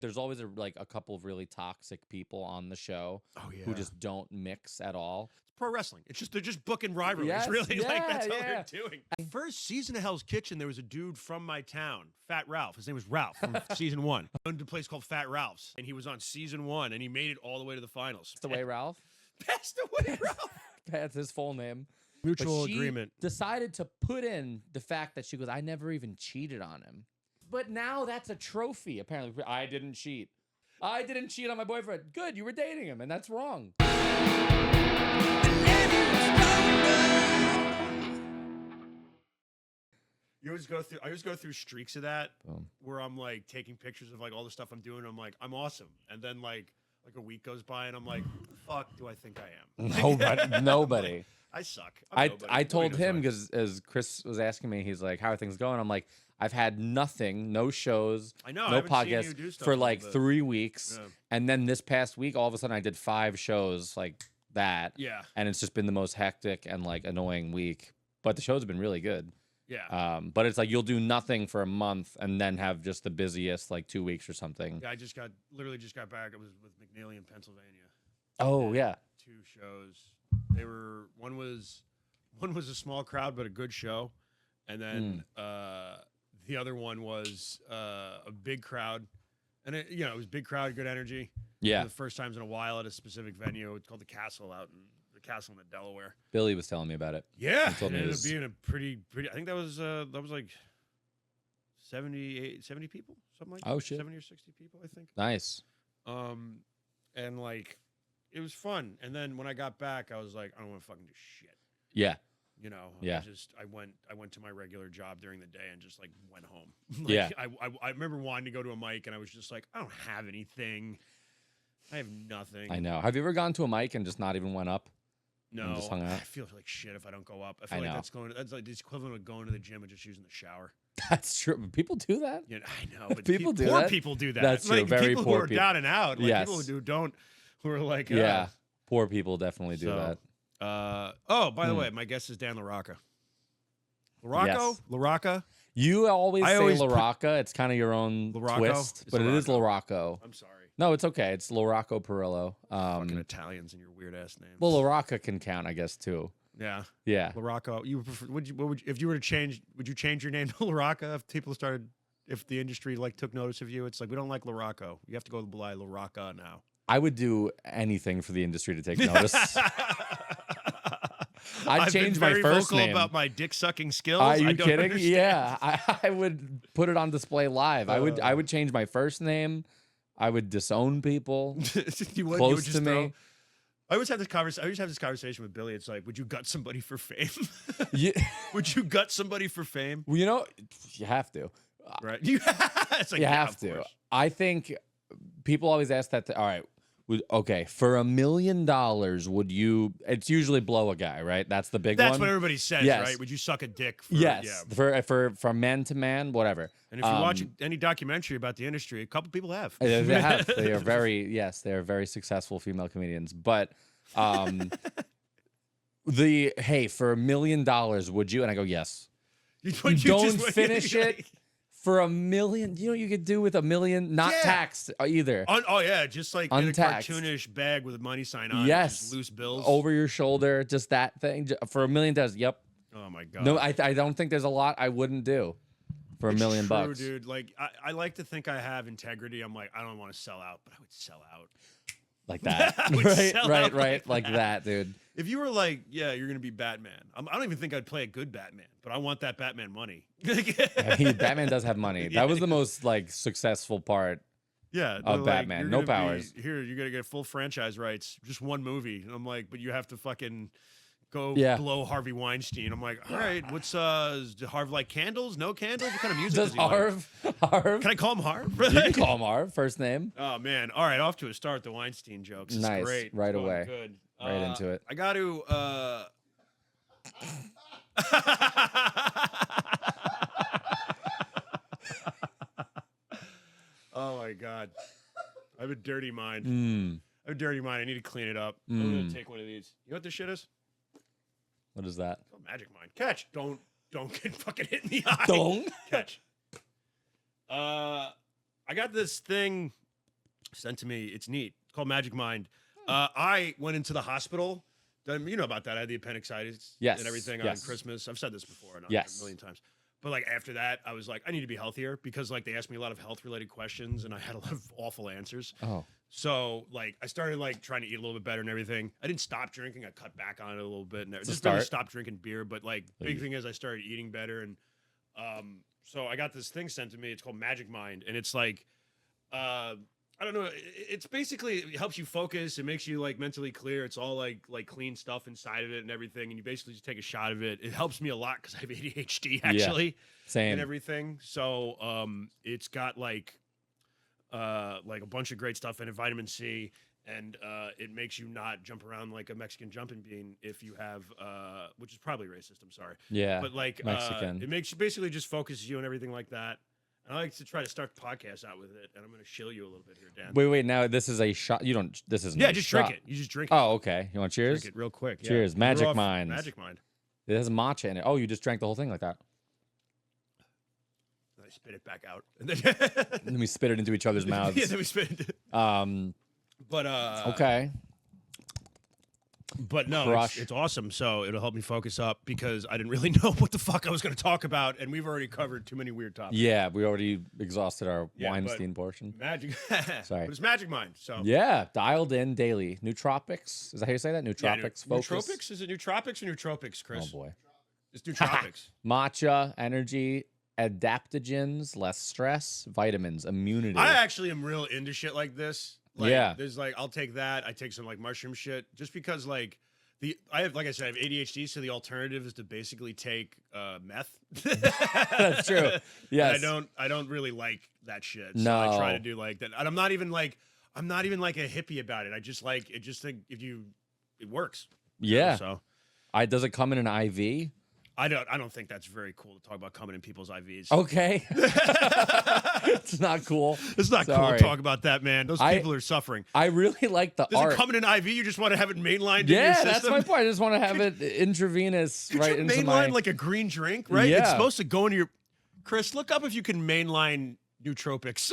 There's always a couple of really toxic people on the show who just don't mix at all. It's pro wrestling. It's just they're just booking rivalries. Yes, Really, like that's yeah, all yeah. they're doing. First season of Hell's Kitchen, there was a dude from my town, Fat Ralph. His name was Ralph from season 1. I owned a place called Fat Ralph's, and he was on season 1, and he made it all the way to the finals. Passed away, Ralph. Passed away, Ralph. That's his full name. Mutual But she agreement. decided to put in the fact that she goes, I never even cheated on him. But now that's a trophy, apparently. I didn't cheat. I didn't cheat on my boyfriend. Good, you were dating him, and that's wrong. I always go through streaks of that where I'm like taking pictures of like all the stuff I'm doing. I'm like, I'm awesome. And then like a week goes by and I'm like, fuck do I think I am? Nobody. I suck. I told him because as Chris was asking me, he's like, how are things going? I'm like, I've had nothing, no shows, no podcasts for like 3 weeks. Yeah. And then this past week, all of a sudden I did 5 shows like that. Yeah. And it's just been the most hectic and like annoying week. But the shows have been really good. Yeah. But it's like you'll do nothing for a month and then have just the busiest like 2 weeks or something. Yeah, I literally just got back. I was with McNeely in Pennsylvania. Oh, yeah. 2 shows. They were one was a small crowd but a good show. And then the other one was a big crowd. And it was big crowd, good energy. Yeah. The first times in a while at a specific venue. It's called the Castle out in the Castle in the Delaware. Billy was telling me about it. Yeah. It ended up being a pretty I think that was like 70 people, something like that. Oh shit. 70 or 60 people, I think. Nice. And like it was fun. And then when I got back, I was like, I don't want to fucking do shit. Yeah. Yeah. I went to my regular job during the day and just like went home. Yeah. I remember wanting to go to a mic and I was just like, I don't have anything. I have nothing. I know. Have you ever gone to a mic and just not even went up? No. Just hung out? I feel like shit if I don't go up. I feel like that's like the equivalent of going to the gym and just using the shower. That's true. People do that. Yeah, I know. But people do poor that. people do that. That's true. Like Very people poor who are people. down and out. Like Yes. people who are like Yeah. Poor people definitely do that. By the way, my guest is Dan LaRocco. LaRocco? Yes. LaRocco? You always say always LaRocca. It's kind of your own LaRocco? twist, but it is LaRocco. I'm sorry. No, it's okay. It's LaRocco Perillo. Fucking Italians and your weird ass names. Well, LaRocca can count, I guess, too. Yeah. Yeah. LaRocco. You would prefer, if you were to change, would you change your name to LaRocco if the industry like took notice of you? It's like, we don't like LaRocco. You have to go by LaRocca now. I would do anything for the industry to take notice. I'd change my first name. I've been very vocal about my dick sucking skills. Are you kidding? Understand. Yeah, I would put it on display live. I would change my first name. I would disown people close to me. I always have this conversation with Billy. It's like, would you gut somebody for fame? Yeah. Would you gut somebody for fame? Well, you have to. Right? It's like, you have to. Course. I think people always ask that. All right. Okay, for $1 million, would you? It's usually blow a guy, right? That's the big one. That's what everybody says, yes. Right? Would you suck a dick? Yes, yeah. for man to man, whatever. And if you watch any documentary about the industry, a couple people have. They have. They are very successful female comedians. But for $1 million, would you? And I go, yes. Don't finish it. For $1 million, you know what you could do with $1 million? Not taxed either. Just like Untaxed. in a cartoonish bag with a money sign on. Yes, just loose bills over your shoulder. Just that thing for $1 million. Yep. Oh my god. No, I don't think there's a lot I wouldn't do for $1 million bucks, dude. Like I like to think I have integrity. I'm like, I don't want to sell out, but I would sell out like that. right, like that, dude. If you were like, yeah, you're gonna be Batman. I don't even think I'd play a good Batman, but I want that Batman money. Batman does have money. That was the most like successful part. Yeah, of Batman. No powers. Here, you're gonna get full franchise rights, just one movie. And I'm like, but you have to fucking go blow Harvey Weinstein. I'm like, all right, what's does Harv like candles? No candles? What kind of music does he Harv? Can I call him Harv? You can call him Harv, first name. Oh man. All right, off to a start, the Weinstein jokes. It's nice. Great. Right It's away. Good. Right into it. I got to oh my god. I have a dirty mind. I have a dirty mind. I need to clean it up. I'm gonna take one of these. You know what this shit is? What is that? Oh, magic mind. Catch. Don't get fucking hit in the eye. Don't catch. I got this thing sent to me. It's neat. It's called Magic Mind. I went into the hospital. You know about that. I had the appendicitis and everything on Christmas. I've said this before a million times. But like after that, I was like, I need to be healthier because like they asked me a lot of health related questions and I had a lot of awful answers. Oh. So like I started like trying to eat a little bit better and everything. I didn't stop drinking. I cut back on it a little bit and just really stopped drinking beer. But like big thing is I started eating better. And so I got this thing sent to me. It's called Magic Mind. And it's like, I don't know. It's basically, it helps you focus. It makes you like mentally clear. It's all like clean stuff inside of it and everything. And you basically just take a shot of it. It helps me a lot because I have ADHD actually. Same. And everything. So it's got like a bunch of great stuff in it, vitamin C. And it makes you not jump around like a Mexican jumping bean if you have, which is probably racist. I'm sorry. Yeah. But like Mexican. it makes you basically just focuses you and everything like that. I like to try to start the podcast out with it, and I'm going to shill you a little bit here, Dan. Wait. Now this is a shot. You don't. This is just drink it. You just drink it. Oh, okay. You want cheers? Drink it real quick. Cheers. Magic Mind. Magic Mind. It has matcha in it. Oh, you just drank the whole thing like that. Then I spit it back out. And then we spit it into each other's mouths. Yeah, then we spit it. Okay. But no, it's awesome. So it'll help me focus up because I didn't really know what the fuck I was going to talk about, and we've already covered too many weird topics. Yeah, we already exhausted our Weinstein portion. Magic. Sorry. But it's Magic Mind. So yeah, dialed in daily. Nootropics. Is that how you say that? Nootropics. Focus. Nootropics? Is it nootropics or nootropics, Chris? Oh boy. It's nootropics. Matcha, energy, adaptogens, less stress, vitamins, immunity. I actually am real into shit like this. Like, there's like, I'll take that. I take some like mushroom shit just because like I have ADHD. So the alternative is to basically take meth. That's true. Yes. I don't really like that shit. So no. I try to do like that. And I'm not even like a hippie about it. I just like, it just think it works. Yeah. You know, so does it come in an IV? I don't think that's very cool to talk about coming in people's IVs. Okay. It's not cool. It's not cool to talk about that, man. Those people are suffering. I really like the art. Does it come in an IV? You just want to have it mainlined in your system? That's my point. I just want to have it intravenous right into mainline like a green drink, right? Yeah. It's supposed to go into your... Chris, look up if you can mainline nootropics.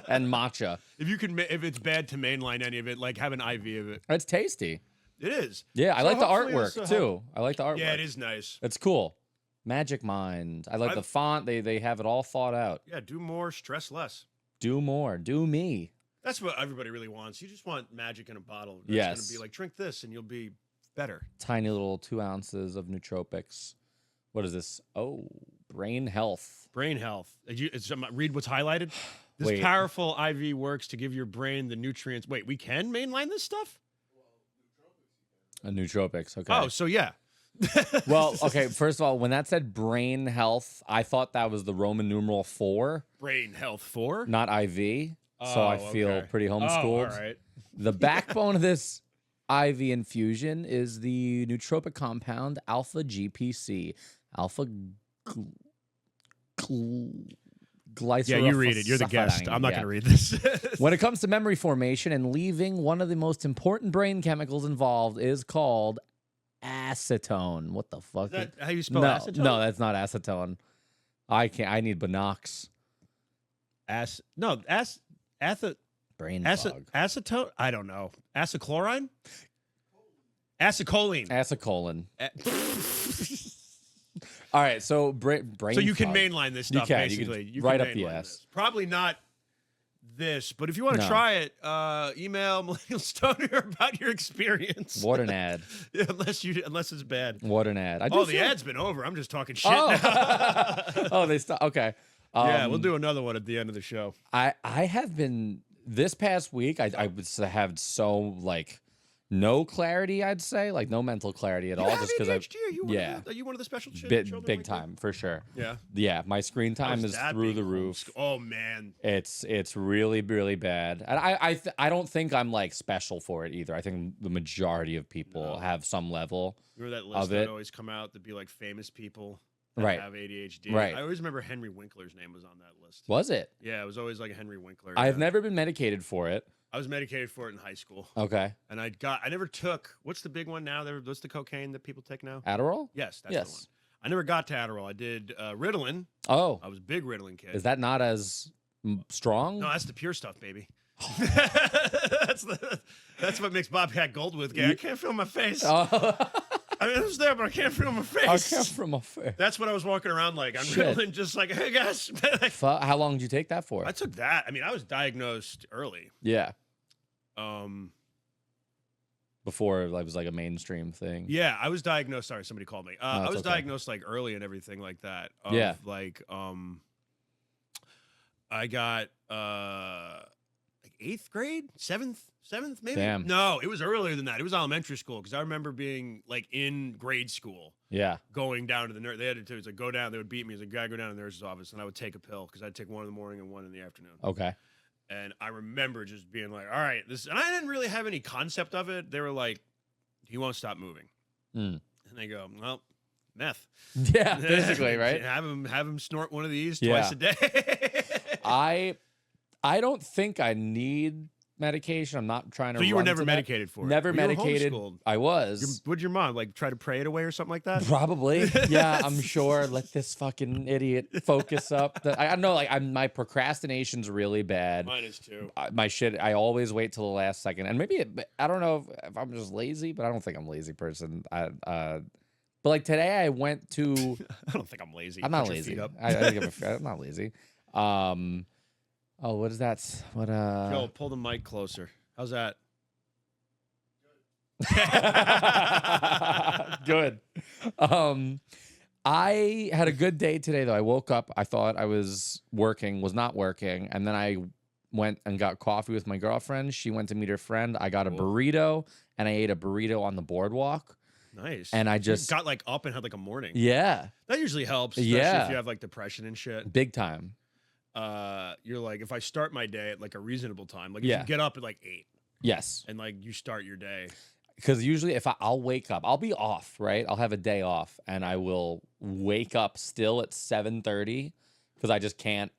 And matcha. If it's bad to mainline any of it, like have an IV of it. It's tasty. It is. Yeah, I like the artwork too. I like the artwork. Yeah, it is nice. It's cool. Magic Mind. I like the font. They have it all thought out. Yeah, do more, stress less. Do more. Do me. That's what everybody really wants. You just want magic in a bottle. It's going to be like, drink this and you'll be better. Tiny little 2 ounces of nootropics. What is this? Oh, brain health. Brain health. Read what's highlighted. This powerful IV works to give your brain the nutrients. Wait, we can mainline this stuff? A nootropics. Okay. Oh, so yeah. Well, okay. First of all, when that said brain health, I thought that was the Roman numeral 4. Brain health 4? Not IV. So I feel pretty homeschooled. All right. The backbone of this IV infusion is the nootropic compound alpha GPC. Alpha glycerol. Yeah, you read it. You're the guest. I'm not going to read this. When it comes to memory formation and leaving, one of the most important brain chemicals involved is called acetone. What the fuck? Is that how you spell acetone? No, that's not acetone. I can't. I need Binox. Brain fog. Acetone? I don't know. Acetylchlorine? Acetylcholine. Acetylcholine. All right, so brain. So you can fog. mainline this stuff. Basically, you right up the ass. This. Probably not this, but if you want to try it, email Millennial Stoner about your experience. What an ad! unless it's bad. What an ad! The ad's been over. I'm just talking shit now. Oh, they stopped. Okay. Yeah, we'll do another one at the end of the show. I have been this past week. I have so no clarity. I'd say no mental clarity at all. Just because are you one of the special children? Big time for sure. Yeah. My screen time is through the roof. Oh man, it's really really bad. And I don't think I'm special for it either. I think the majority of people have some level. Remember that list that always come out to be famous people. Right. Have ADHD. Right. I always remember Henry Winkler's name was on that list. Was it? Yeah, it was always a Henry Winkler. I've never been medicated for it. I was medicated for it in high school. Okay. And I never took, what's the big one now? What's the cocaine that people take now? Adderall? Yes, that's the one. I never got to Adderall. I did Ritalin. Oh. I was a big Ritalin kid. Is that not as strong? No, that's the pure stuff, baby. That's what makes Bobcat Goldthwait gay. I can't feel my face. I mean, it was there, but I can't feel my face. I can't feel my face. That's what I was walking around like. I'm reeling, just like, hey guys. How long did you take that for? I took that. I mean, I was diagnosed early. Yeah. Before it was like a mainstream thing. Yeah, I was diagnosed. Sorry, somebody called me. I was diagnosed like early and everything like that. Yeah. Like, I got like 8th grade, 7th maybe. Damn. No, it was earlier than that. It was elementary school because I remember being like in grade school. Yeah. Going down to the nurse. They had to. It's like go down. They would beat me. As a guy, go down to the nurse's office, and I would take a pill because I'd take one in the morning and one in the afternoon. Okay. And I remember just being like, all right, this, and I didn't really have any concept of it. They were like, he won't stop moving. And they go, well, meth. Yeah, basically, right? Have him snort one of these twice a day. I don't think I need medication. I'm not trying to. So you were never medicated for it? Never medicated. I was. Would your mom like try to pray it away or something like that? Probably. Yeah, I'm sure. Let this fucking idiot focus up. I know, like, my procrastination's really bad. Mine is too. My shit. I always wait till the last second, and maybe I don't know if I'm just lazy, but I don't think I'm a lazy person. But like today, I went to. I don't think I'm lazy. I'm not lazy. I'm not lazy. Oh, what is that? What Joe, pull the mic closer. How's that? Good. I had a good day today though. I woke up, I thought I was not working, and then I went and got coffee with my girlfriend. She went to meet her friend. I got a burrito, and I ate a burrito on the boardwalk. Nice. And I just got like up and had like a morning. Yeah. That usually helps, especially if you have like depression and shit. Big time. You're like, if I start my day at like a reasonable time, like if you get up at like 8. Yes. And like you start your day. Because usually if I'll wake up, I'll be off, right? I'll have a day off and I will wake up still at 7:30 because I just can't,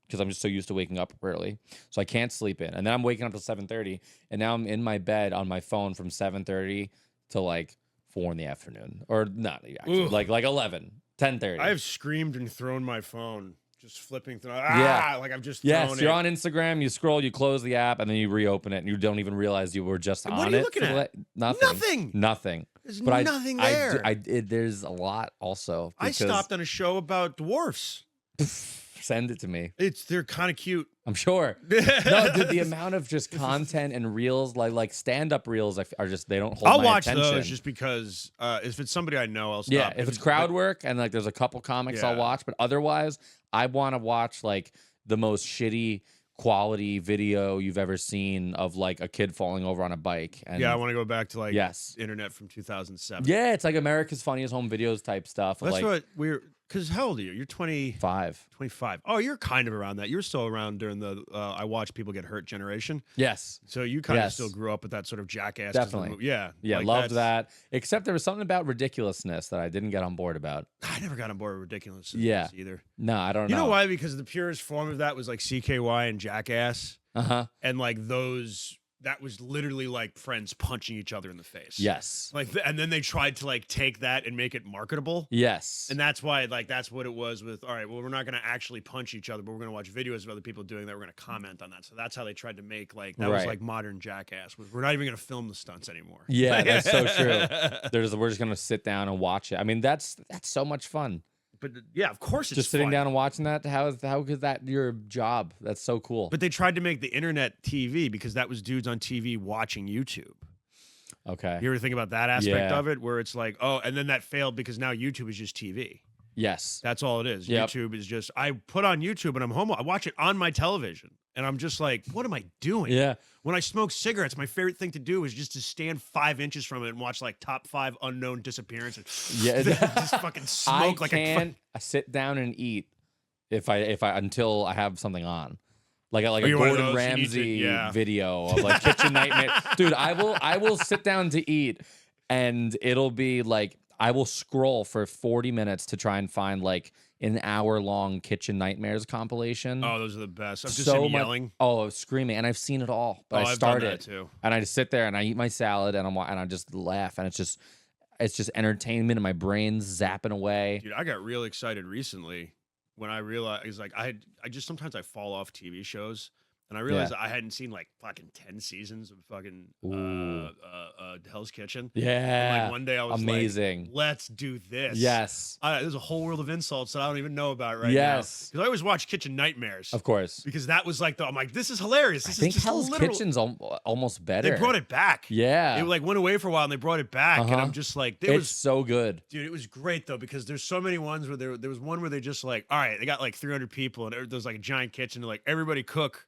because I'm just so used to waking up early. So I can't sleep in. And then I'm waking up till 7:30 and now I'm in my bed on my phone from 7:30 to like 4 in the afternoon. Or not actually, like 11, 10:30. I have screamed and thrown my phone. Just flipping through. Like I've just thrown it. You're on Instagram, you scroll, you close the app, and then you reopen it, and you don't even realize you were just on it. What are you looking at? Nothing. There's nothing there. There's a lot also. I stopped on a show about dwarfs. Send it to me. They're kind of cute. I'm sure. No, dude, the amount of just content and reels, like stand-up reels, are just, they don't hold I'll my watch attention. those just because if it's somebody I know, I'll stop. Yeah, if it's crowd work and like there's a couple comics I'll watch, but otherwise I want to watch like the most shitty quality video you've ever seen of like a kid falling over on a bike. And I want to go back to like internet from 2007. Yeah, it's like America's Funniest Home Videos type stuff. That's like, what we're. Because how old are you? You're 25. 25. Oh, you're kind of around that. You were still around during the I watch people get hurt generation. Yes. So you kind of still grew up with that sort of jackass. Definitely. Yeah. Yeah, like loved that. Except there was something about ridiculousness that I didn't get on board about. I never got on board with ridiculousness either. No, I don't know. You know why? Because the purest form of that was like CKY and Jackass. And like those... That was literally like friends punching each other in the face. Yes. Like, and then they tried to like take that and make it marketable. Yes. And that's why, like, that's what it was with, all right, well, we're not going to actually punch each other, but we're going to watch videos of other people doing that. We're going to comment on that. So that's how they tried to make, like, that was like modern Jackass. We're not even going to film the stunts anymore. Yeah, that's so true. We're just going to sit down and watch it. I mean, that's so much fun. But yeah, of course it's just sitting fun. down and watching that. How is that your job? That's so cool. But they tried to make the internet TV because that was dudes on TV watching YouTube. Okay. You ever think about that aspect of it, where it's like, oh, and then that failed because now YouTube is just TV. Yes. That's all it is. YouTube is just, I put on YouTube and I'm home. I watch it on my television. And I'm just like, what am I doing? Yeah. When I smoke cigarettes, my favorite thing to do is just to stand 5 inches from it and watch like top 5 unknown disappearances. Yeah. Just fucking smoke I sit down and eat if I until I have something on. Like a Gordon Ramsay video of like kitchen nightmare. Dude, I will sit down to eat and it'll be like I will scroll for 40 minutes to try and find like an hour-long Kitchen Nightmares compilation. Oh, those are the best. I've just been yelling. Oh, screaming, and I've seen it all. But I started I've done that too. And I just sit there and I eat my salad and I just laugh, and it's just entertainment, and my brain's zapping away. Dude, I got real excited recently when I realized like I just sometimes I fall off TV shows. And I realized I hadn't seen like fucking 10 seasons of fucking Hell's Kitchen. Yeah. And like one day I was amazing. Like, let's do this. Yes. There's a whole world of insults that I don't even know about now. Because I always watch Kitchen Nightmares. Of course. Because that was like, I'm like, this is hilarious. I think Hell's Kitchen's almost better. They brought it back. Yeah. It like went away for a while and they brought it back. And I'm just like, it's so good. Dude, it was great though, because there's so many ones where there was one where they just like, all right, they got like 300 people and there's like a giant kitchen. They're like, everybody cook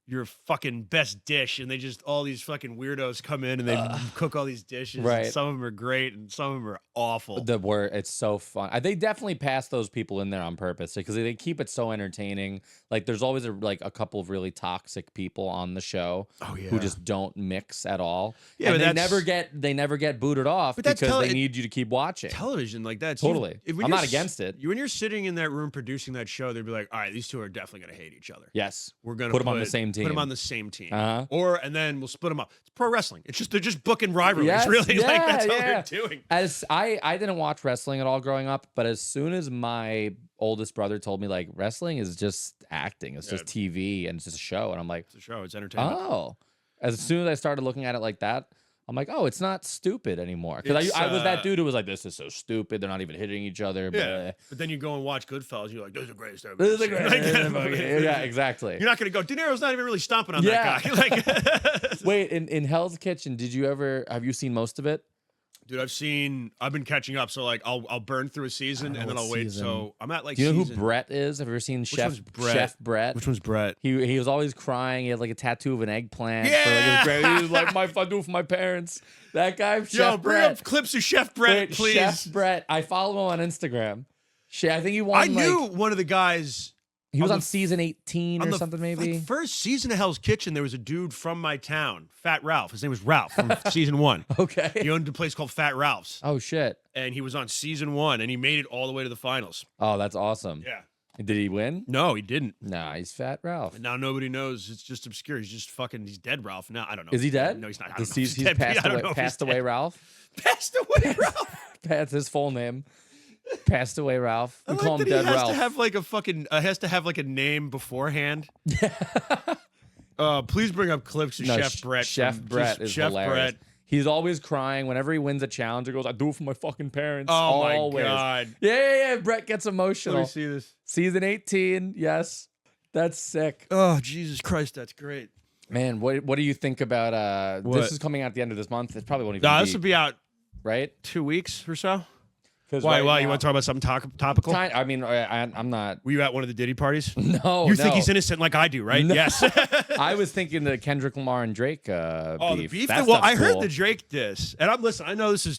your fucking best dish, and they just all these fucking weirdos come in and they cook all these dishes. Right. And some of them are great and some of them are awful. It's so fun. They definitely pass those people in there on purpose because they keep it so entertaining. Like there's always a couple of really toxic people on the show who just don't mix at all. Yeah, and they never get booted off because they need you to keep watching television like that. Totally, I'm not against it. When you're sitting in that room producing that show, they'd be like, "All right, these two are definitely gonna hate each other. Yes, we're gonna put them on the same team. Put them on the same team, and then we'll split them up. It's pro wrestling. It's just they're just booking rivalries. Yes, really, like that's all they're doing. As I didn't watch wrestling at all growing up, but as soon as my oldest brother told me like wrestling is just acting, it's just TV and it's just a show, and I'm like, it's a show, it's entertainment. Oh, as soon as I started looking at it like that, I'm like, oh, it's not stupid anymore. Because I was that dude who was like, this is so stupid. They're not even hitting each other. Yeah. But then you go and watch Goodfellas, and you're like, this is the greatest ever. This is the greatest. Yeah, exactly. You're not going to go, De Niro's not even really stomping on that guy. Like, wait, in Hell's Kitchen, have you seen most of it? Dude, I've been catching up. So like, I'll burn through a season and then I'll wait. So I'm at like. Do you know who Brett is? Have you ever seen Chef Brett? Which one's Brett? He was always crying. He had like a tattoo of an eggplant. Yeah, he was like, I do for my parents. That guy, Chef Brett. Bring up clips of Chef Brett, please. Chef Brett. I follow him on Instagram. I think he won. I knew one of the guys. He was on season 18 or something, maybe. Like, first season of Hell's Kitchen, there was a dude from my town, Fat Ralph. His name was Ralph from season 1. Okay. He owned a place called Fat Ralph's. Oh, shit. And he was on season 1, and he made it all the way to the finals. Oh, that's awesome. Yeah. Did he win? No, he didn't. Nah, he's Fat Ralph. And now nobody knows. It's just obscure. He's dead Ralph. Now, I don't know. Is he dead? No, he's not. He's passed away Ralph? Passed away Ralph? That's his full name. Passed away Ralph. We call him Dead Ralph. Has to have like a name beforehand. Please bring up clips of Chef Brett. Chef Brett is hilarious. He's always crying whenever he wins a challenge. He goes, "I do it for my fucking parents." Oh my god! Yeah. Brett gets emotional. Let me see this. Season 18. Yes, that's sick. Oh Jesus Christ, that's great. Man, what do you think about? This is coming out at the end of this month. It probably won't even. This will be out right 2 weeks or so. Why? You want to talk about something topical? I mean, I'm not. Were you at one of the Diddy parties? No. You think he's innocent like I do, right? No. Yes. I was thinking the Kendrick Lamar and Drake beef. The beef? Well, I heard the Drake diss. And I know this is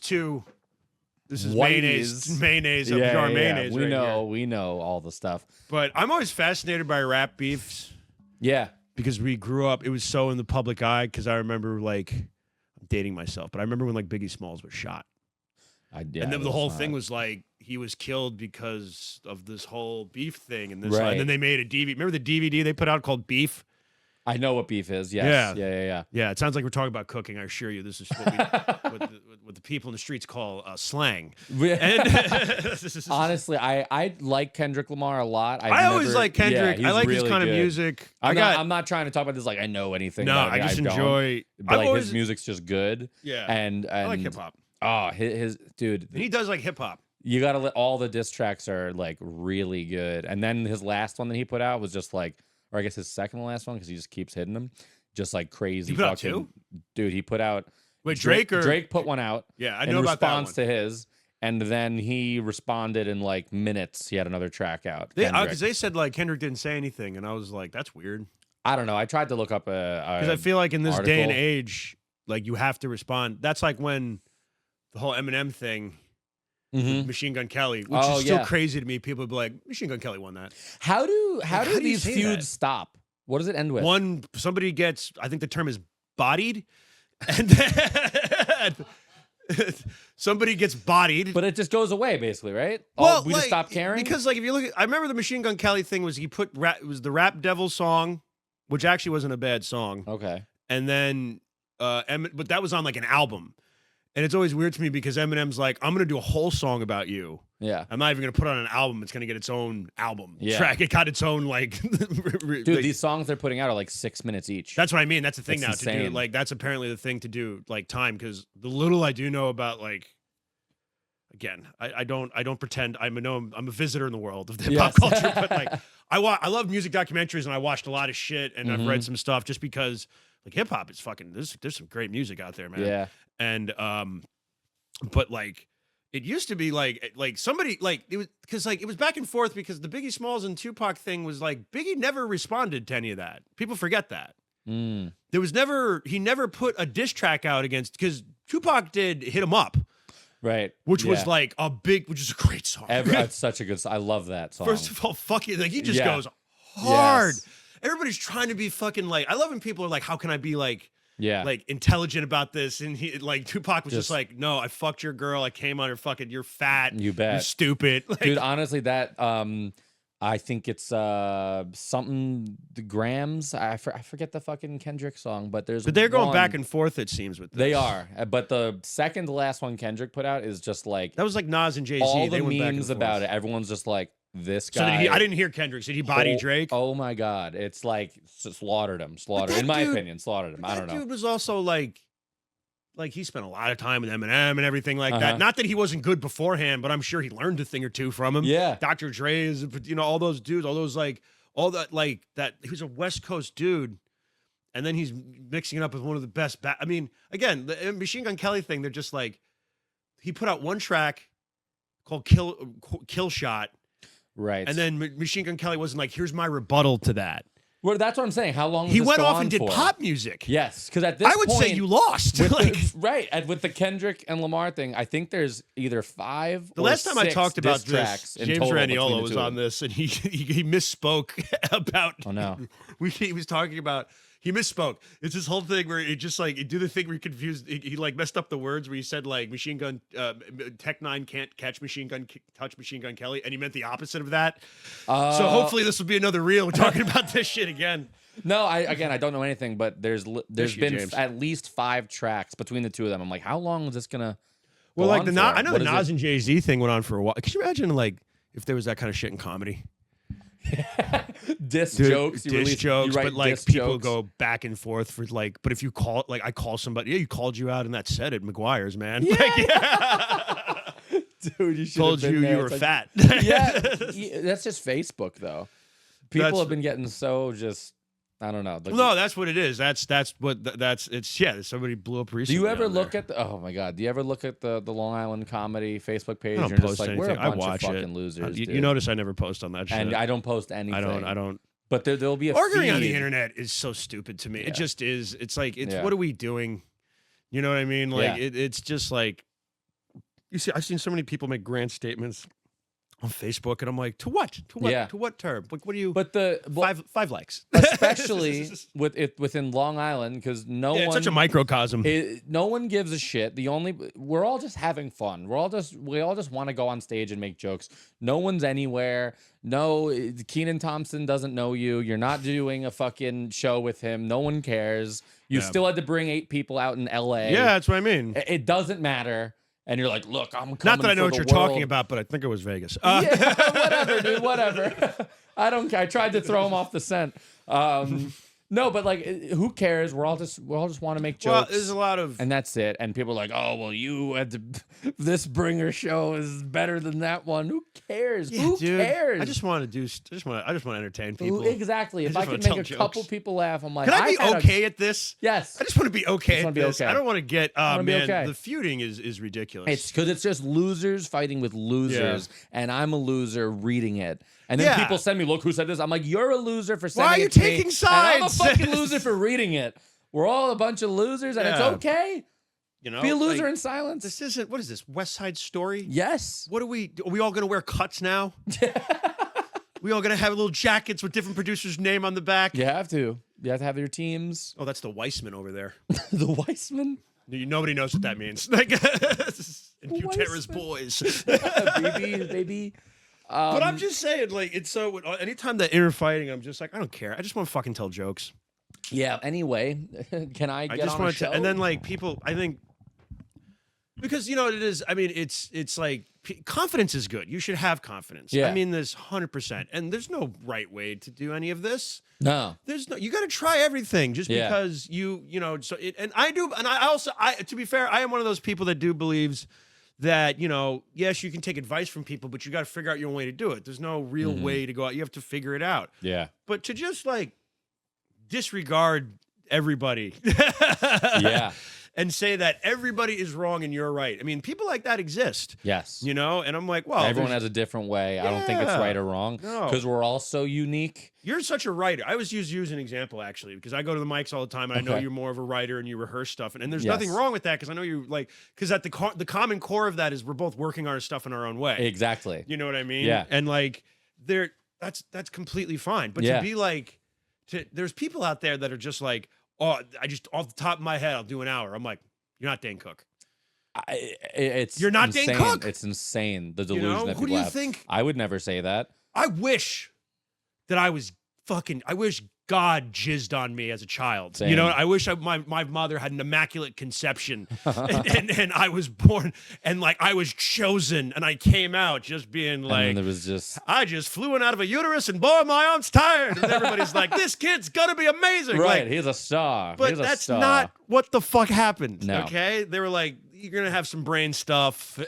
mayonnaise of jar mayonnaise. We know all the stuff. But I'm always fascinated by rap beefs. Yeah. Because we grew up, it was so in the public eye. Because I remember, like, I'm dating myself, but I remember when, like, Biggie Smalls was shot. And then the whole thing was like he was killed because of this whole beef thing, and and then they made a DVD. Remember the DVD they put out called Beef? I know what beef is. Yes. Yeah. It sounds like we're talking about cooking. I assure you, this is what the people in the streets call slang. Honestly, I like Kendrick Lamar a lot. I always like Kendrick. I like his kind of music. I'm not trying to talk about this like I know anything. No, about I just enjoy. But his music's just good. Yeah, and I like hip hop. Oh, his dude. And he does like hip hop. You gotta let all the diss tracks are like really good. And then his last one that he put out was just like, or I guess his second to last one because he just keeps hitting them, just like crazy. He put out 2? Dude, he put out. Wait, Drake put one out. Yeah, I know about that one. In response to his, and then he responded in like minutes. He had another track out. Because they said like Kendrick didn't say anything, and I was like, that's weird. I don't know. I tried to look up because I feel like in this day and age, like you have to respond. That's like when the whole Eminem thing, with Machine Gun Kelly, which is still crazy to me. People would be like, Machine Gun Kelly won that. How do these feuds stop? What does it end with? Somebody gets, I think the term is bodied, and then somebody gets bodied. But it just goes away, basically, right? Well, we just stop caring? Because like if you look at, I remember the Machine Gun Kelly thing was it was the Rap Devil song, which actually wasn't a bad song. Okay. And then, but that was on like an album. And it's always weird to me because Eminem's like, I'm going to do a whole song about you. Yeah. I'm not even going to put on an album. It's going to get its own album track. It got its own, like... Dude, these songs they're putting out are like 6 minutes each. That's what I mean. That's the thing now. Insane. To do, like, that's apparently the thing to do, like, time, because the little I do know about, like... Again, I don't pretend I'm a visitor in the world of hip hop culture, but like I love music documentaries and I watched a lot of shit and I've read some stuff just because like hip hop is fucking there's some great music out there, man. Yeah. And but like it used to be like somebody like it was because like it was back and forth because the Biggie Smalls and Tupac thing was like Biggie never responded to any of that. People forget that. There was he never put a diss track out against because Tupac did Hit 'Em Up. Right. Which was like which is a great song. That's such a good song. I love that song. First of all, fuck you. Like, he just goes hard. Yes. Everybody's trying to be fucking like, I love when people are like, how can I be like intelligent about this? And he, like, Tupac was just like, no, I fucked your girl. I came on her fucking, you're fat. You bet. You're stupid. Like, dude, honestly, that, I think it's something the Grams. I forget the fucking Kendrick song, but they're going back and forth. It seems with this. They are, but the second to last one Kendrick put out is just like that was like Nas and Jay-Z. All the memes about it. Everyone's just like this guy. So I didn't hear Kendrick. Did he body Drake? Oh my god, it's like slaughtered him. In my opinion, slaughtered him. I don't know. That dude was also like he spent a lot of time with Eminem and everying like that. Not that he wasn't good beforehand, but I'm sure he learned a thing or two from him. Yeah. Dr. Dre is, all those dudes, all those that he was a West Coast dude. And then he's mixing it up with one of the best. I mean, again, the Machine Gun Kelly thing, they're just like, he put out one track called Kill Shot. Right. And then Machine Gun Kelly wasn't like, here's my rebuttal to that. Well, that's what I'm saying. How long? He went off and did pop music. Yes, because at this I would say you lost. With the Kendrick and Lamar thing, I think there's either 5. The last time I talked about this, James Raniolo was on them. this, and he misspoke about. Oh no, he was talking about. He misspoke. It's this whole thing where it just like he do the thing where he confused. He like messed up the words where he said like Machine Gun Tech 9 can't touch Machine Gun Kelly, and he meant the opposite of that. So hopefully this will be another reel talking about this shit again. No, I don't know anything, but there's been at least 5 tracks between the two of them. I'm like, how long is this gonna? Well, like I know the Nas and Jay-Z thing went on for a while. Can you imagine like if there was that kind of shit in comedy? Diss jokes, but like people go back and forth for like. But if you call, like I call somebody, you called you out, and that said it, McGuire's, man. Yeah. Dude, you told you were fat. Yeah, that's just Facebook though. People have been getting so just. I don't know. No, that's what it is. Somebody blew up recently. Do you ever look at oh my god? Do you ever look at the Long Island Comedy Facebook page? I don't and post just like, anything. We're a bunch I watch of fucking losers. You notice I never post on that shit. And I don't post anything. I don't. But there'll be a arguing feed. on the internet is so stupid to me. Yeah. It just is. It's like what are we doing? You know what I mean? Like it's just like you see. I've seen so many people make grand statements on Facebook, and I'm like, to what? To what? Yeah. To what term? Like, what do you? But five likes, especially within Long Island, because it's such a microcosm. No one gives a shit. We're all just having fun. We all just want to go on stage and make jokes. No one's anywhere. No, Kenan Thompson doesn't know you. You're not doing a fucking show with him. No one cares. You still had to bring 8 people out in LA. Yeah, that's what I mean. It doesn't matter. And you're like, look, I'm coming. Not that I know what you're world. talking about, but I think it was Vegas. Yeah, whatever, dude, whatever. I don't care. I tried to throw him off the scent. No, but like, who cares? We all just want to make jokes. Well, there's a lot of, and that's it. And people are like, oh, well, you had to. This bringer show is better than that one. Who cares? Yeah, who dude, cares? I just want to entertain people. Exactly. If I can make a couple people laugh, I'm like, can I be okay at this? Yes. I just want to be okay at this. I don't want to get. Oh man, the feuding is ridiculous. It's because it's just losers fighting with losers, and I'm a loser reading it. And then people send me, look who said this. I'm like, you're a loser for sending it. Why are you taking sides? And I'm a fucking loser for reading it. We're all a bunch of losers, and it's okay. You know, be a loser in silence. This isn't. What is this? West Side Story? Yes. What are we all going to wear cuts now? We all going to have little jackets with different producers' name on the back. You have to. You have to have your teams. Oh, that's the Weissman over there. The Weissman? Nobody knows what that means. Like, and Butera's boys. baby. But I'm just saying, like, it's so. Anytime that inner fighting, I'm just like, I don't care. I just want to fucking tell jokes. Yeah. Anyway, can I get on a show? And then like people, I think, because you know what it is. I mean, it's like confidence is good. You should have confidence. Yeah. I mean this 100%. And there's no right way to do any of this. No. There's no. You got to try everything just because you know. So and I do. And I also. To be fair, I am one of those people that do believes that, you know, yes, you can take advice from people, but you got to figure out your own way to do it. There's no real way to go out. You have to figure it out. Yeah. But to just like disregard everybody. Yeah. And say that everybody is wrong and you're right. I mean, people like that exist. Yes. You know, and I'm like, well, everyone has a different way. I don't think it's right or wrong because we're all so unique. You're such a writer. I was use you as an example, actually, because I go to the mics all the time and I know you're more of a writer and you rehearse stuff. And there's nothing wrong with that because I know you like, because at the common core of that is we're both working on our stuff in our own way. Exactly. You know what I mean? Yeah. And like, that's completely fine. But to be like, there's people out there that are just like, oh, I just off the top of my head, I'll do an hour. I'm like, you're not Dane Cook. You're not insane. Dane Cook. It's insane. The delusion that who people do you have. think? I would never say that. I wish that I wish God jizzed on me as a child. Same. You know, I wish my mother had an immaculate conception and I was born and like I was chosen and I came out just being like, and there was just, I just flew in out of a uterus and boy, my arm's tired. And everybody's like, this kid's gonna be amazing. right. Like, He's a star. but that's not what the fuck happened. No. Okay. They were like, you're gonna have some brain stuff.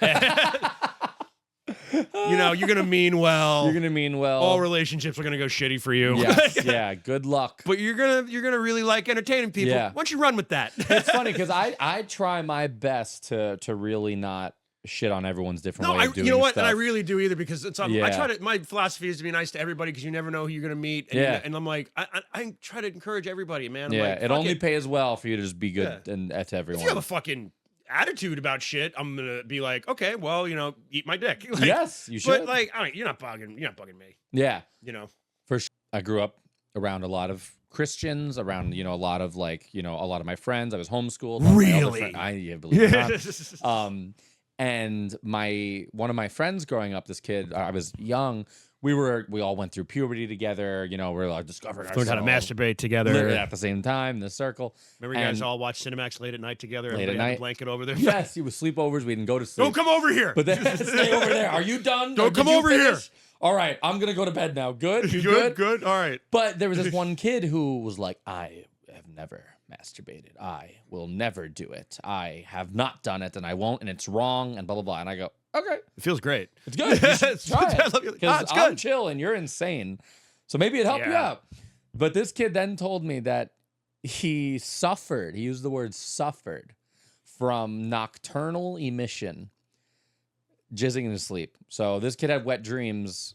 You know, you're gonna mean well. You're gonna mean well. All relationships are gonna go shitty for you. Yes, yeah. Good luck. But you're gonna really like entertaining people. Yeah. Why don't you run with that? It's funny because I try my best to really not shit on everyone's different way of doing you know what? stuff. And I really do either because it's Yeah. I try to. My philosophy is to be nice to everybody because you never know who you're gonna meet. And and I'm like, I try to encourage everybody, man. I'm like, it only pays well for you to just be good and to everyone. If you have a fucking attitude about shit, I'm gonna be like, okay, well, you know, eat my dick. Like, yes, you should. But like, I mean, you're not bugging me. Yeah, You know, for sure. I grew up around a lot of Christians, around a lot of a lot of my friends. I was homeschooled. Really? I believe it or not. And one of my friends growing up, this kid, I was young. We all went through puberty together. You know, we're like discovering ourselves. learned how to masturbate together at the same time in the circle. Remember, you guys all watched Cinemax late at night together. Late Everybody at had night. a blanket over there. Yes, you were sleepovers. We didn't go to sleep. Don't come over here. But then stay over there. Are you done? Don't come over here. All right, I'm gonna go to bed now. Good? You good? Good. All right. But there was this one kid who was like, I have never masturbated. I will never do it. I have not done it, and I won't, and it's wrong, and blah, blah, blah. And I go, okay. It feels great. It's good. You should try it. Because it's I'm good. chill, and you're insane. So maybe it helped you out. But this kid then told me that he suffered, he used the word suffered, from nocturnal emission, jizzing in his sleep. So this kid had wet dreams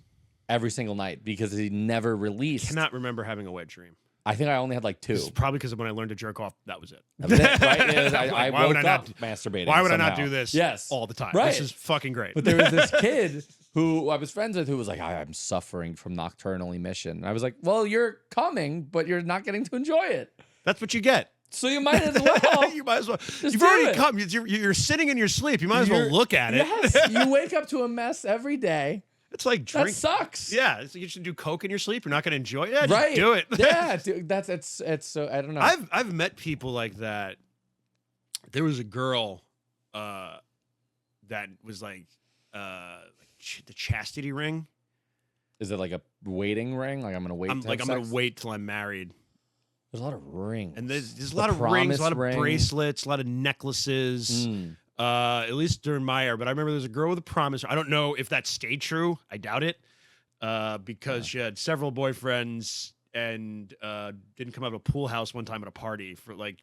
every single night because he never released. I cannot remember having a wet dream. I think I only had like 2. This is probably because when I learned to jerk off, that was it. That was it, right? I Why would woke I up masturbating. Why would somehow. I not do this Yes. all the time? Right. This is fucking great. But there was this kid who I was friends with who was like, I'm suffering from nocturnal emission. And I was like, well, you're coming, but you're not getting to enjoy it. That's what you get. So you might as well. You might as well. Just You've do already it. come. You're sitting in your sleep. You might as well look at it. Yes. You wake up to a mess every day. It's like That drink. sucks. Yeah, you should do coke in your sleep. You're not going to enjoy it. Yeah, just Right. do it. Yeah, dude, it's so I don't know. I've met people like that. There was a girl that was like the chastity ring. Is it like a waiting ring? Like I'm gonna wait. I'm gonna wait till I'm married. There's a lot of rings, And there's a lot of rings, a lot of bracelets, a lot of necklaces. At least during my era. But I remember there's a girl with a promise. I don't know if that stayed true. I doubt it. Because she had several boyfriends and didn't come out of a pool house one time at a party for like.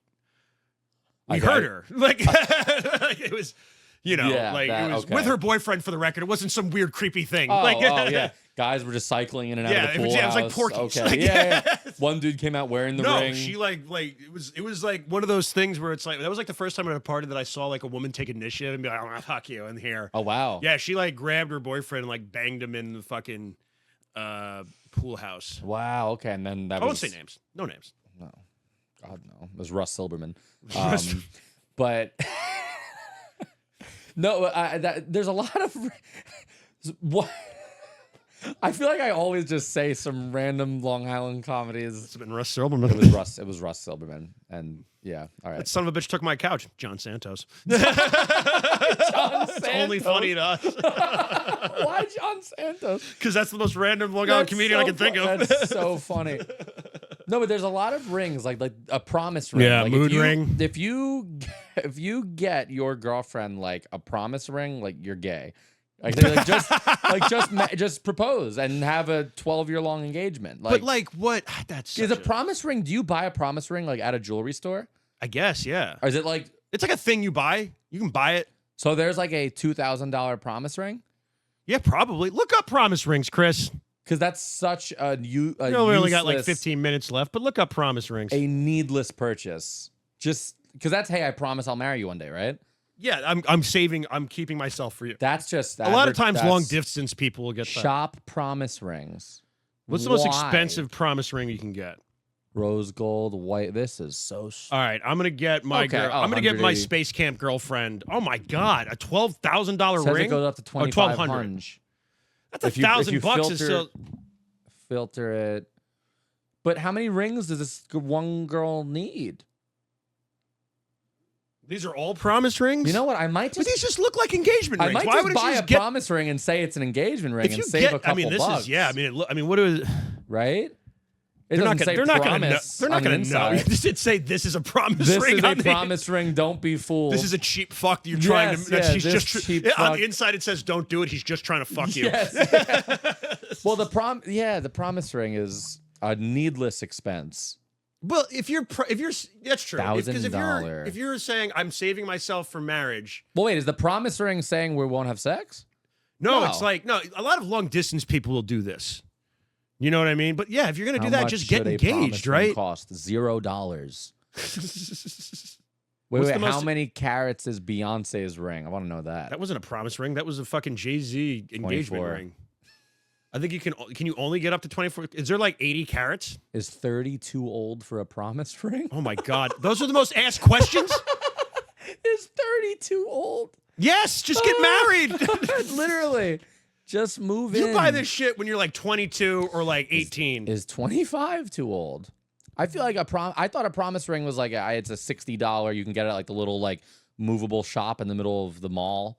We heard her. Like it was. You know, it was with her boyfriend for the record. It wasn't some weird, creepy thing. Oh, like, yeah. Guys were just cycling in and out of the pool house. It was like Porky's. Okay. Like, yeah. One dude came out wearing the ring. No, she like it was like one of those things where it's like that was like the first time at a party that I saw like a woman take initiative and be like, "I'm gonna fuck you in here." Oh wow. Yeah, she like grabbed her boyfriend and like banged him in the fucking pool house. Wow. Okay, and then that I won't say names. No names. No. God no. It was Russ Silberman. But. No, there's a lot of what. I feel like I always just say some random Long Island comedies. It's been Russ Silberman. It was Russ Silberman, and yeah, all right. That son of a bitch took my couch. John Santos. John Santos. It's only funny to us. Why John Santos? Because that's the most random Long Island comedian I can think of. That's so funny. No, but there's a lot of rings, like a promise ring. Yeah, like mood ring. If you get your girlfriend like a promise ring, like you're gay. Like just propose and have a 12-year-long engagement. Like, but like what? That's is a promise ring. Do you buy a promise ring like at a jewelry store? I guess, yeah. Or is it like it's like a thing you buy? You can buy it. So there's like a $2,000 promise ring. Yeah, probably. Look up promise rings, Chris. Because that's such we only got like 15 minutes left, but look up promise rings. A needless purchase. Just because that's, hey, I promise I'll marry you one day, right? Yeah, I'm keeping myself for you. That's just a lot of times long distance people will get shop promise rings. What's the most expensive promise ring you can get? Rose gold, white. This is so. All right, I'm gonna get my girl. I'm gonna get my space camp girlfriend. Oh my god, a $12,000 ring. It goes up to $2,500. That's $1,000 is still. Filter it. But how many rings does this one girl need? These are all promise rings? You know what? I might just. But these just look like engagement rings. I might just buy a promise ring and say it's an engagement ring and save a couple bucks. Yeah, I mean, what is? Right? They're not going to know. You just say this is a promise ring. This is a promise ring. Don't be fooled. This is a cheap fuck. You're trying to. She's just on the inside. It says don't do it. He's just trying to fuck you. Yes. Well, the promise ring is a needless expense. Well, if you're that's true. $1,000. If you're saying I'm saving myself for marriage. Well, wait, is the promise ring saying we won't have sex? No, it's like a lot of long distance people will do this. You know what I mean? But yeah, if you're gonna do that, just get engaged, right? Cost $0. Wait, how many carats is Beyonce's ring? I want to know that. That wasn't a promise ring. That was a fucking Jay-Z engagement ring. I think can you only get up to 24? Is there like 80 carats? Is 30 too old for a promise ring? Oh my god, those are the most asked questions. Is 30 too old? Yes, just get married. Literally. Just move in. You buy this shit when you're like 22 or like 18. Is 25 too old? I feel like I thought a promise ring was like it's a $60. You can get it at like the little like movable shop in the middle of the mall.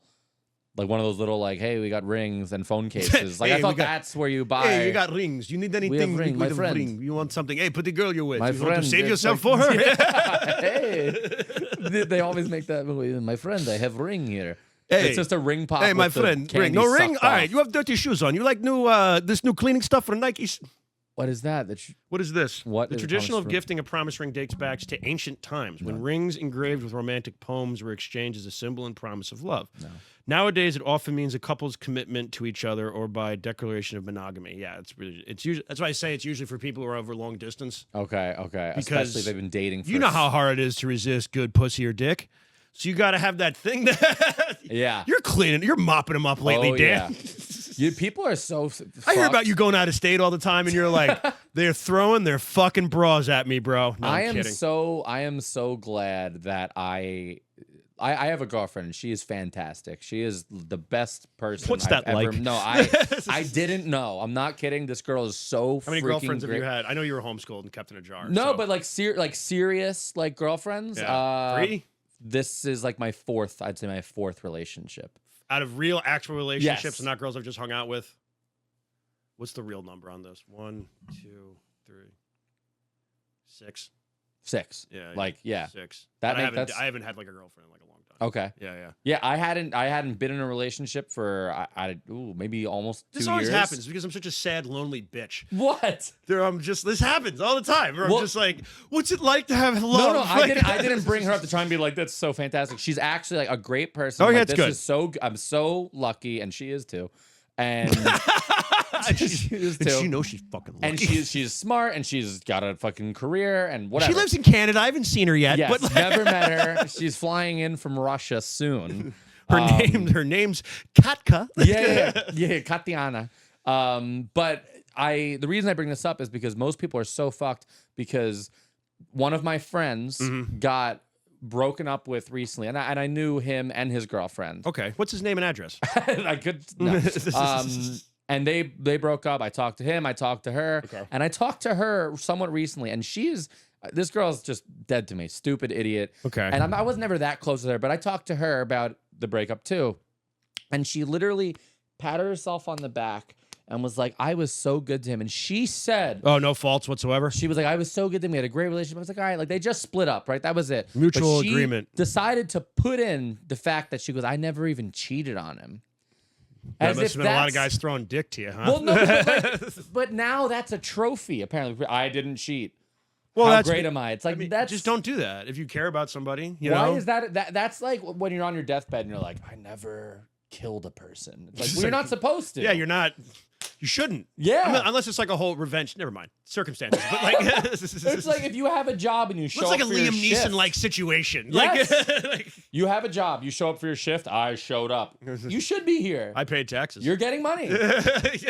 Like one of those little like, hey, we got rings and phone cases. Like I thought that's where you buy. Hey, you got rings. You need anything? Ring, my friend. Ring. You want something? Hey, put the girl you're with. My you friend. Want to save yourself for her? Yeah. Hey, they always make that. My friend, I have ring here. Hey, it's just a ring pop. Hey, my friend, ring. No ring. All right, you have dirty shoes on. You like this new cleaning stuff for Nikes? What is that? What is this? What the tradition of gifting a promise ring dates back to ancient times when rings engraved with romantic poems were exchanged as a symbol and promise of love. No. Nowadays, it often means a couple's commitment to each other or by declaration of monogamy. Yeah, it's usually that's why I say it's usually for people who are over long distance. Okay. Because especially if they've been dating. You know how hard it is to resist good pussy or dick. So you got to have that thing that you're cleaning, you're mopping them up lately, Dan. Yeah. People are so. I hear about you going out of state all the time, and you're like, they're throwing their fucking bras at me, bro. No, I'm kidding. I am so glad that I have a girlfriend. She is fantastic. She is the best person. What's that ever. like? No, I didn't know. I'm not kidding. This girl is so. How many girlfriends have you had? I know you were homeschooled and kept in a jar. No, but like serious like girlfriends. Yeah. 3? This is like my fourth. I'd say my fourth relationship. Out of real, actual relationships, yes. And not girls I've just hung out with. What's the real number on this? 1, 2, 3, 6. 6. Yeah. 6. I haven't had like a girlfriend in like a long time. Okay. Yeah. Yeah, I hadn't been in a relationship for maybe almost 2 years. This always happens because I'm such a sad, lonely bitch. What? This happens all the time. I'm just like, what's it like to have love? No, I didn't bring her up to try and be like, that's so fantastic. She's actually like a great person. Oh, yeah, like, it's good. Is so I'm so lucky, and she is too. And she knows she's fucking lucky. And she's smart, and she's got a fucking career, and whatever. She lives in Canada. I haven't seen her yet. Yes, but never met her. She's flying in from Russia soon. Her name's Katka. Yeah, Katiana. But the reason I bring this up is because most people are so fucked because one of my friends got broken up with recently, and I knew him and his girlfriend. Okay, what's his name and address? I could. No. And they broke up. I talked to him. I talked to her. Okay. And I talked to her somewhat recently. And this girl's just dead to me. Stupid idiot. Okay. And I was never that close with her, but I talked to her about the breakup too. And she literally patted herself on the back and was like, I was so good to him. And she said... Oh, no faults whatsoever? She was like, I was so good to him. We had a great relationship. I was like, all right, like they just split up, right? That was it. Mutual agreement. Decided to put in the fact that she goes, I never even cheated on him. As must have been a lot of guys throwing dick to you, huh? Well, no, but now that's a trophy, apparently. I didn't cheat. Well, how great am I? It's like, that's... Just don't do that. If you care about somebody, you know? Why is that's like when you're on your deathbed and you're like, I never killed a person. It's like, well, you're not supposed to. Yeah, you're not... You shouldn't. Yeah. Unless it's like a whole revenge. Never mind. Circumstances. But like, it's like if you have a job and you show up for your shift. It's like a Liam Neeson-like situation. Yes. Like, you have a job. You show up for your shift. I showed up. You should be here. I paid taxes. You're getting money.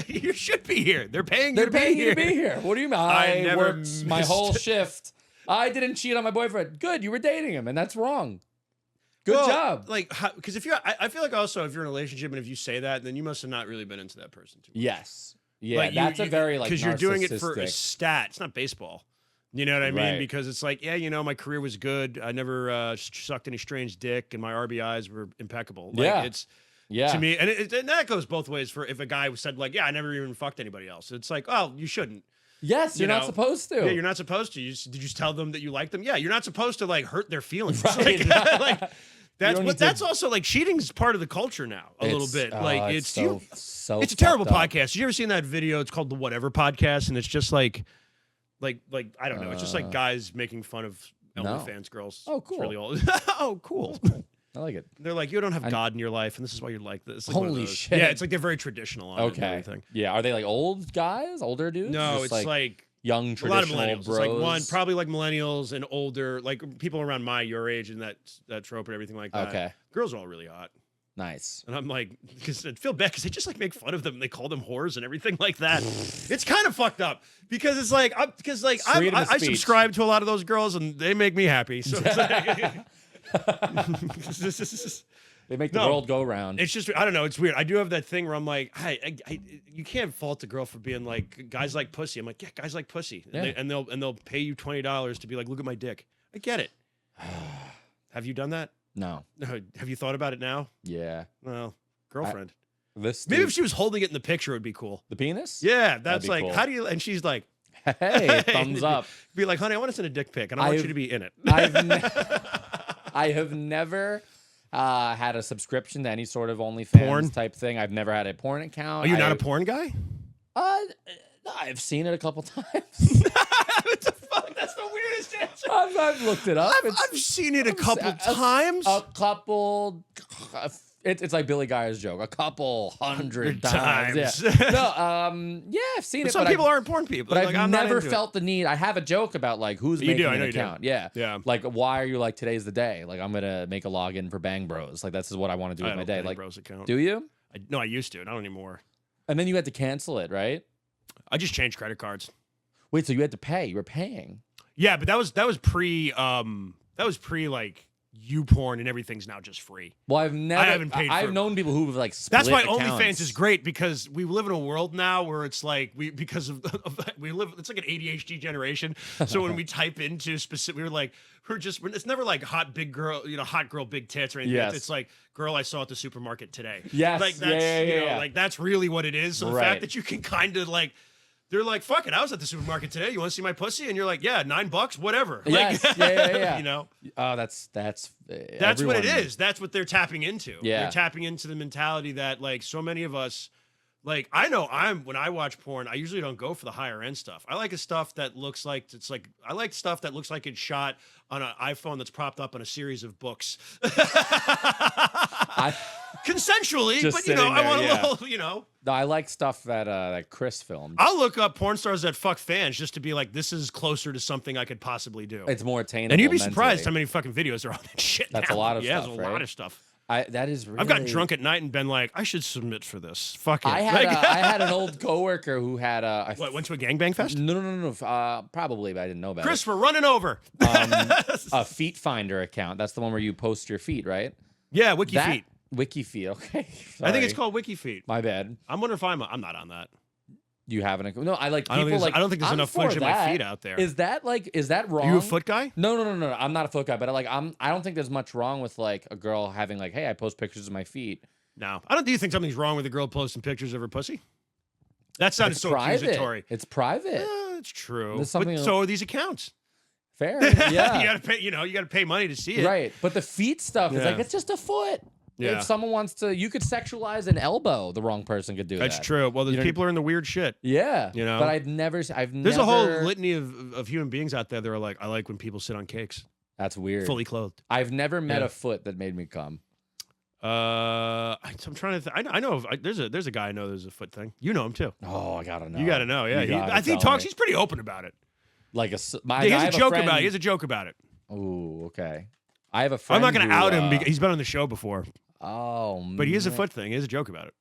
You should be here. They're paying you to be here. What do you mean? I worked my whole shift. I didn't cheat on my boyfriend. Good. You were dating him, and that's wrong. Good job. Like, because if I feel like also if you're in a relationship and if you say that, then you must have not really been into that person too much. Yes. Yeah, like that's a very like because you're doing it for a stat. It's not baseball. You know what I mean? Because it's like, yeah, my career was good. I never sucked any strange dick, and my RBIs were impeccable. Like, to me, and that goes both ways. For if a guy said like, yeah, I never even fucked anybody else. It's like, oh, you shouldn't. Yes, you're not supposed to. Yeah, you're not supposed to. Did you just tell them that you like them? Yeah, you're not supposed to like hurt their feelings. Right. Like that's also like cheating's part of the culture now a little bit. Like it's a terrible podcast. You ever seen that video? It's called the Whatever Podcast, and it's just like I don't know. It's just like guys making fun of OnlyFans girls. Oh, cool. It's really old. Oh, cool. I like it. They're like, you don't have God in your life, and this is why you're like this. Like holy shit. Yeah, it's like they're very traditional on it and everything. Yeah, are they like old guys, older dudes? No, it's like young traditional a lot of millennials. bros. It's like probably like millennials and older, like people around your age and that trope and everything like that. Okay. Girls are all really hot. Nice. And I'm like, because I feel bad because they just like make fun of them and they call them whores and everything like that. It's kind of fucked up because it's like, I subscribe to a lot of those girls and they make me happy. So it's like, they make the world go round. It's just, I don't know. It's weird. I do have that thing where I'm like, you can't fault a girl for being like, guys like pussy. I'm like, yeah, guys like pussy. Yeah. And they'll pay you $20 to be like, look at my dick. I get it. Have you done that? No. Have you thought about it now? Yeah. Well, girlfriend. Maybe if she was holding it in the picture, it would be cool. The penis? Yeah, that's like, cool. How do you? And she's like, hey, thumbs up. Be like, honey, I want to send a dick pic, and I want you to be in it. I have never had a subscription to any sort of OnlyFans type thing. I've never had a porn account. Are you not a porn guy? I've seen it a couple times. What the fuck? That's the weirdest answer. I've looked it up. I've seen it a couple times. A couple. It's like Billy Guy's joke. A couple hundred times. Yeah. No. Yeah, I've seen it. Some people aren't porn people. But I've never felt the need. I have a joke about like who's making an account. Yeah. Yeah. Like why are you like today's the day? Like I'm gonna make a login for Bang Bros. Like this is what I want to do with my day. Bang like Bros account. Do you? No, I used to. Not anymore. And then you had to cancel it, right? I just changed credit cards. Wait, so you had to pay? You were paying? Yeah, but that was pre like YouPorn and everything's now just free. Well, I haven't paid. I've known people who have like split That's why accounts. OnlyFans is great because we live in a world now where it's like it's like an ADHD generation. So when we type into specific, it's never like hot big girl, hot girl big tits or anything. Yes. It's like girl I saw at the supermarket today. Yes. Like that's like that's really what it is. So the fact that you can kind of like. They're like, fuck it, I was at the supermarket today. You want to see my pussy? And you're like, yeah, $9, whatever. Yes, like, yeah. Oh, that's what it is. That's what they're tapping into. Yeah. They're tapping into the mentality that like so many of us, like I know when I watch porn, I usually don't go for the higher end stuff. I like stuff that looks like it's shot on an iPhone that's propped up on a series of books. Consensually, but I want a little, No, I like stuff that Chris filmed. I'll look up porn stars that fuck fans just to be like, this is closer to something I could possibly do. It's more attainable. And you'd be surprised how many fucking videos are on that shit. That's now. a lot of stuff. Yeah, there's a lot of stuff. That is really... I've gotten drunk at night and been like, I should submit for this. Fuck it. I had an old coworker who had went to a gangbang fest? No. Probably, but I didn't know about Chris, we're running over. A feet finder account. That's the one where you post your feet, right? Yeah, Wiki Feet. Wiki feet. Okay. I think it's called Wiki feet. My bad. I'm wondering if I'm not on that. You haven't? No, I like people I don't think there's enough footage of my feet out there. Is that wrong? Are you a foot guy? No. I'm not a foot guy, but I don't think there's much wrong with like a girl having like, hey, I post pictures of my feet. No, I don't. Do you think something's wrong with a girl posting pictures of her pussy? That sounded so accusatory. It's private. It's true. But so are these accounts. Fair. Yeah. You gotta pay. You gotta pay money to see it. Right. But the feet stuff is like it's just a foot. Yeah. If someone wants to, you could sexualize an elbow. The wrong person could do that. That's true. Well, people are in the weird shit. Yeah. But I've never. There's a whole litany of human beings out there that are like, I like when people sit on cakes. That's weird. Fully clothed. I've never met a foot that made me come. I'm trying to. I know. There's a guy I know. There's a foot thing. You know him too. Oh, I gotta know. You gotta know. Yeah. I think he talks. He's pretty open about it. Like he has a joke about it. He has a joke about it. Ooh, okay. I have a friend. I'm not gonna out him because he's been on the show before. Oh, but he has a foot thing. He has a joke about it.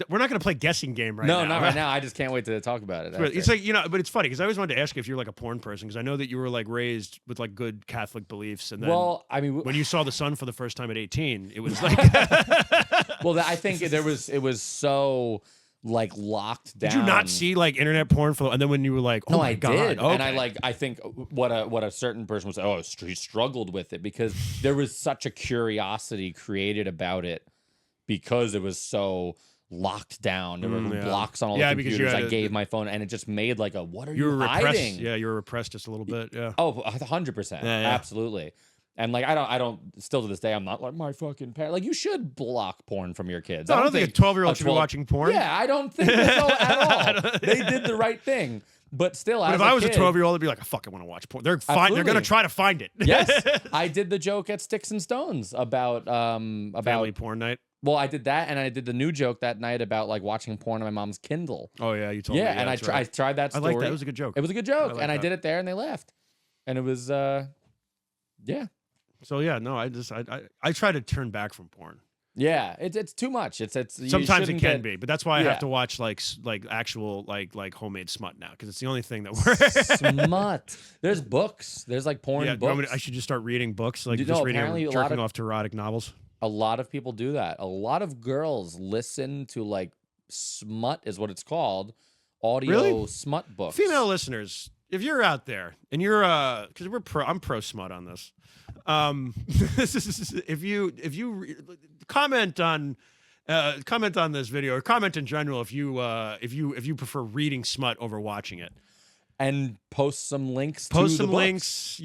We're not going to play guessing game now. No, not right now. I just can't wait to talk about it. It's like, but it's funny because I always wanted to ask you if you're like a porn person because I know that you were like raised with like good Catholic beliefs. And then when you saw the sun for the first time at 18, it was like. Well, I think it was so like locked down. Did you not see like internet porn and then when you were like, oh my God. Did. Okay. And I think what a certain person was, he struggled with it because there was such a curiosity created about it because it was so locked down. There were blocks on all the computers. I gave my phone and it just made like what are you hiding? Yeah, you were repressed just a little bit. Yeah. Oh, 100%. Absolutely. And like I don't still to this day I'm not like my fucking parent. Like you should block porn from your kids. No, I don't think a 12-year-old should be watching porn. Yeah, I don't think so at all. They did the right thing. But still, but if I was a 12-year-old, I'd be like, I fucking want to watch porn. They're going to try to find it. Yes, I did the joke at Sticks and Stones about family porn night. Well, I did that, and I did the new joke that night about like watching porn on my mom's Kindle. Oh yeah, you told me. Yeah, and I tried that story. I like that. It was a good joke. It was a good joke, and I did it there, and they laughed, and it was yeah. So yeah, no, I try to turn back from porn. Yeah, it's too much. It's sometimes it can be, but that's why I have to watch like actual like homemade smut now because it's the only thing that works. Smut. There's books. There's like porn books. I should just start reading books, like just reading jerking off to erotic novels. A lot of people do that. A lot of girls listen to like smut is what it's called, audio smut books. Female listeners, if you're out there and you're because I'm pro smut on this. If you comment on this video or comment in general if you prefer reading smut over watching it, and post some links. Links.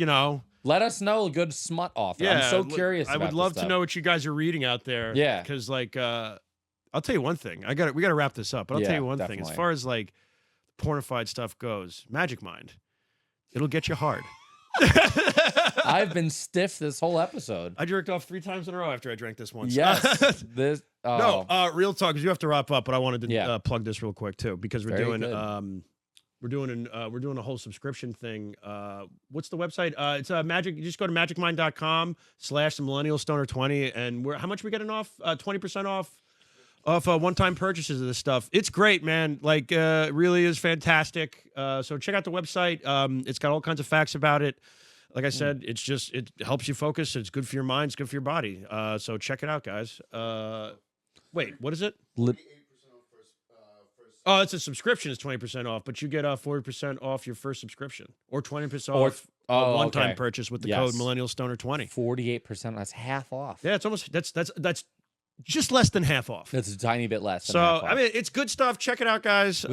Let us know a good smut author. Yeah, I'm so curious. I would love to know what you guys are reading out there. Yeah, because like I'll tell you one thing. We got to wrap this up, but I'll tell you one thing. As far as like pornified stuff goes, Magic Mind, it'll get you hard. I've been stiff this whole episode. I jerked off 3 times in a row after I drank this once. Yes. No, real talk, because you have to wrap up, but I wanted to plug this real quick too, because we're doing a whole subscription thing. What's the website? It's Magic. You just go to magicmind.com/millennialstoner20, and how much are we getting off? 20% off one-time purchases of this stuff. It's great, man. Like, really is fantastic. So check out the website. It's got all kinds of facts about it. Like I said, it helps you focus. It's good for your mind. It's good for your body. So check it out, guys. Wait, what is it? 28% off first. Oh, it's a subscription. It's 20% off, but you get 40% off your first subscription, or 20% off a one-time purchase with the code MillennialStoner20. 48%. That's half off. Yeah, it's almost that's just less than half off. That's a tiny bit less. So, I mean, it's good stuff. Check it out, guys.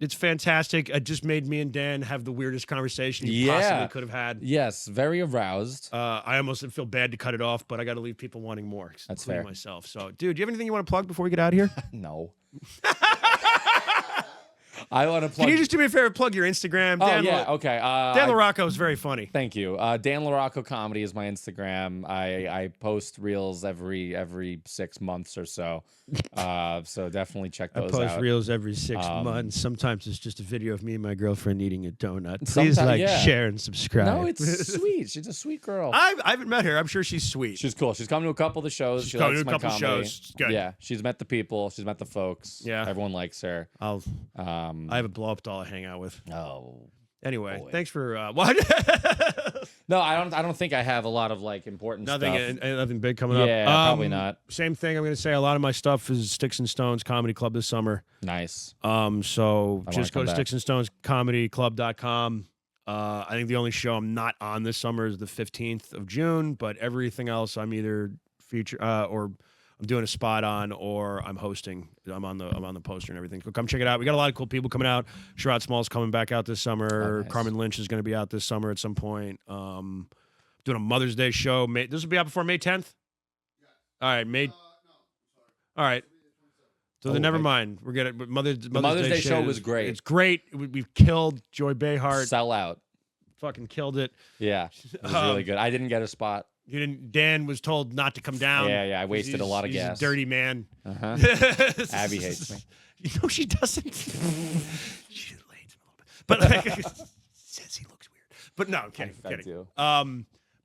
It's fantastic. It just made me and Dan have the weirdest conversation you possibly could have had. Yes, very aroused. I almost feel bad to cut it off, but I got to leave people wanting more. That's fair. Myself. So, dude, do you have anything you want to plug before we get out of here? No. I want to plug. Can you just do me a favor? Plug your Instagram. Okay. Dan LaRocco is very funny. Thank you. Dan LaRocco Comedy is my Instagram. I post reels every 6 months or so. So definitely check those out. I post reels every 6 months. Sometimes it's just a video of me and my girlfriend eating a donut. Please share, and subscribe. No, it's sweet. She's a sweet girl. I haven't met her. I'm sure she's sweet. She's cool. She's come to a couple of the shows. She's come to a couple of shows. Good. Yeah, she's met the people. She's met the folks. Yeah, everyone likes her. I have a blow-up doll I hang out with. Oh, Anyway, thanks for what? No, I don't think I have a lot of like important nothing, stuff. Nothing big coming up. Yeah, probably not. Same thing. I'm going to say a lot of my stuff is Sticks and Stones Comedy Club this summer. Nice. So just go to sticksandstonescomedyclub.com. I think the only show I'm not on this summer is the 15th of June, but everything else I'm either feature or I'm doing a spot on, or I'm hosting. I'm on the poster and everything. So come check it out. We got a lot of cool people coming out. Sherrod Small's coming back out this summer. Nice. Carmen Lynch is going to be out this summer at some point. Doing a Mother's Day show. This will be out before May 10th. Yeah. All right, May. No, all right. So then never mind. We're getting Mother's Day show was great. It's great. We've killed Joy Behar. Sell out. Fucking killed it. Yeah, it was really good. I didn't get a spot. You didn't. Dan was told not to come down. Yeah. I wasted a lot of gas. He's a dirty man. Abby hates me. You know she doesn't. She lays him a little bit, but like, says he looks weird. But no, I'm kidding. I do.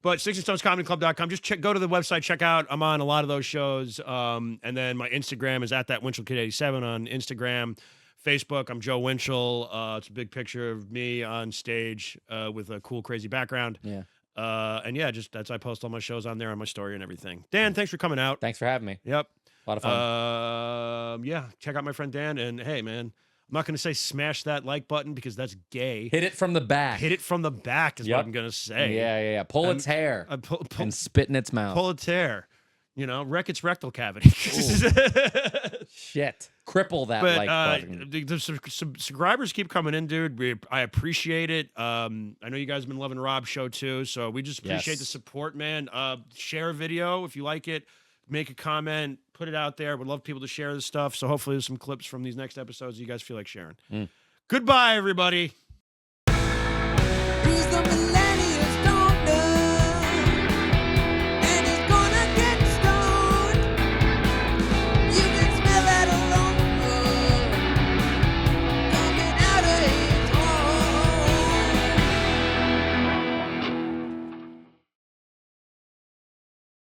But sticksandstonescomedyclub.com. Just go to the website. Check out. I'm on a lot of those shows. And then my Instagram is at that Winchell Kid 87 on Instagram. Facebook, I'm Joe Winchell. It's a big picture of me on stage with a cool, crazy background. Yeah. And yeah, I post all my shows on there on my story and everything. Dan, thanks for coming out. Thanks for having me. Yep. A lot of fun. Yeah, check out my friend Dan. And hey, man, I'm not going to say smash that like button because that's gay. Hit it from the back. Hit it from the back is what I'm going to say. Yeah. Pull its hair and spit in its mouth. Pull its hair. Wreck its rectal cavity. Shit. Cripple that like button. The subscribers keep coming in, dude. I appreciate it. I know you guys have been loving Rob's show too, so we just appreciate the support, man. Share a video if you like it. Make a comment. Put it out there. Would love people to share this stuff. So hopefully there's some clips from these next episodes you guys feel like sharing. Goodbye, everybody.